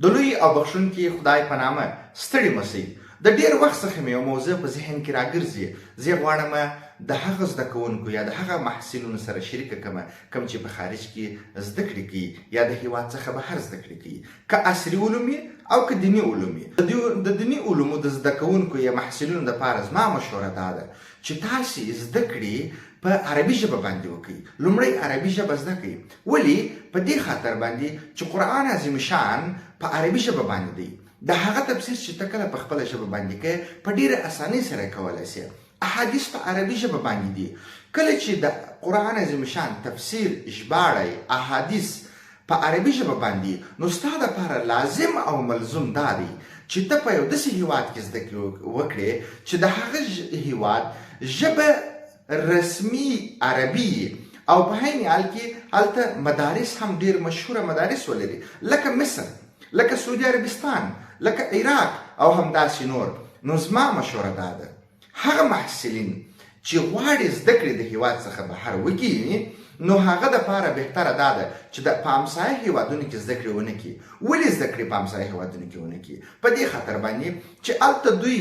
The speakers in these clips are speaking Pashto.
د لوی او بخښونکي خدای په نامه ستړي مسئ. د ډېر وخت څخه مې یو موضوع په ذهن کې راګرځي. زه غواړم د هغه زده کوونکو یا د هغه محصلینو سره شریکه کړم کوم چې په خارج کې زده کړې کوي یا د هېواد څخه بهر زده کړې کوي، که عصري علوم او که دیني علوم. د دیني علومو د زده کوونکو یا محصلینو دپاره زما مشوره دا ده چې تاسې زده کړې په عربي ژبه باندې وکړئ. لومړی عربي ژبه زده کړئ. ولې؟ په دې خاطر باندې چې قرآن عظیم شان په عربي ژبه باندې دی. د هغه تفسیر چې ته کله په خپله ژبه باندې کوې په ډېره اسانۍ سره کولی سې. احادیث په عربي ژبه باندې دي. کله چې د قرآن عظیم شان تفسیر ژباړئ احادیث په عربي ژبه باندې، نو ستا دپاره لازم او ملزوم دا دی چې ته په یو داسې هېواد کې زده کړې وکړې چې د هغه هېواد ژبه رسمي عربي او په عین حال کې هلته مدارس هم ډېر مشهوره مدارس ولري، لکه مصر، لکه سعودي عربستان، لکه عراق او همداسې نور. نو زما مشوره دا ده هغه محصلین چې غواړي زده کړې د هېواد څخه بهر وکړي، نو هغه دپاره بهتره دا ده چې په همسایه هېوادونو کې زده کړې ونه کړي. ولې زده کړې په همسایه هېوادونو کې ونه کړي؟ په دې خاطر باندې چې هلته دوی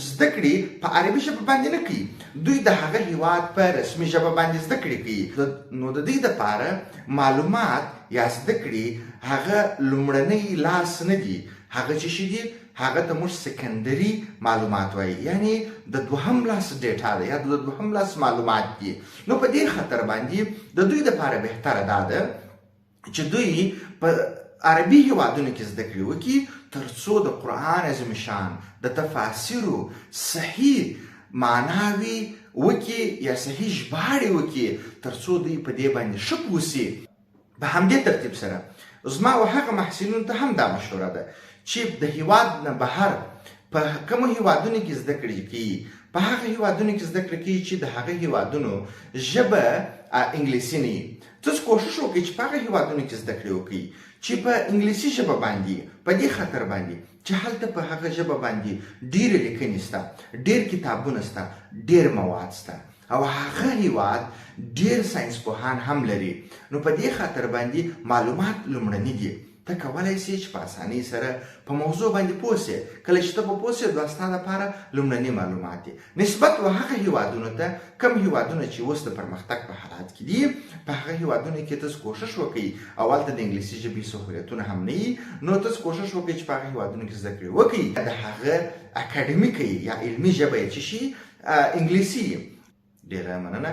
زده کړې په عربي ژبه باندې نه کوي، دوی د هغه هېواد په رسمي ژبه باندې زده کړې کوي. نو د دې دپاره معلومات یا زده کړې هغه لومړنی لاس نه دي، هغه چې شي دي هغه ته موږ سکندري معلومات وایي، یعنی د دوهم لاس ډیټا ده یا د دوهم لاس معلومات دي. نو په دې خاطر باندې د دوی دپاره بهتره دا ده چې دوی په عربي هېوادونو کې زده کړې وکړي، تر څو د قرآن عظیم شان د تفاسیرو صحیح معناوي وکړي یا صحیح ژباړې وکړي، تر څو دوی په دې باندې ښه پوه سي. په همدې ترتیب سره زما او هغه محصلینو ته هم دا مشوره ده چې د هېواد نه بهر په کومو هېوادونو کې زده کړې کوي، په هغه هېوادونو کې زده کړې کوي چې د هغه هېوادونو ژبه انګلیسي نه وي. تاسو کوښښ وکړئ چې په هغه هېوادونو کې زده کړې وکړئ چې په انګلیسي ژبه باندې، په دې خاطر باندې چې هلته په هغه ژبه باندې ډېرې لیکنې شته، ډېر کتابونه شته، ډېر مواد شته او هغه هېواد ډېر ساینس پوهان هم لري. نو په دې خاطر باندې معلومات لومړني دي. ته کولی سې چې په اسانۍ سره په موضوع باندې پوه سې. کله چې ته په پوه سې دا ستا دپاره لومړني معلومات دي. نسبت و هغه هېوادونو ته، کوم هېوادونه چې اوس د پرمختګ په حالات کې دي، په هغه هېوادونو کې تاسو کوښښ وکړئ او هلته د انګلیسي ژبې سهولیتونه هم نه وي، نو تاسو کوښښ وکړئ چې په هغه هېوادونو کې زده کړې وکړئ د هغه اکاډمیکه یا علمي ژبه یې چې شي انګلیسي. ډېره مننه.